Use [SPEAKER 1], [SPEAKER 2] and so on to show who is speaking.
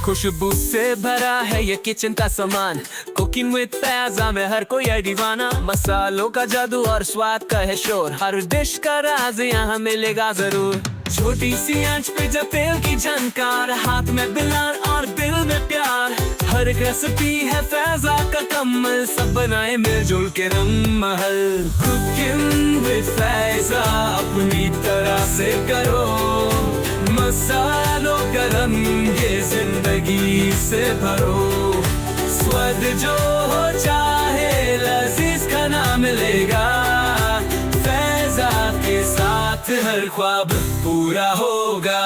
[SPEAKER 1] खुशबू से भरा है ये किचन का सामान। कुकिंग विद फैज़ा में हर कोई है दीवाना। मसालों का जादू और स्वाद का है शोर, हर डिश का राज यहाँ मिलेगा जरूर। छोटी सी आंच पे जब तेल की झनकार, हाथ में बिलार और दिल में प्यार। हर एक रेसिपी है फैज़ा का कमाल, सब बनाए मिलजुल के रंग महल। कुकिंग विद फैज़ा अपनी तरह से करो, मसालों का रंग ये जिंदगी से भरो। स्वाद जो हो चाहे लजीज खाना मिलेगा, फैज़ा के साथ हर ख्वाब पूरा होगा।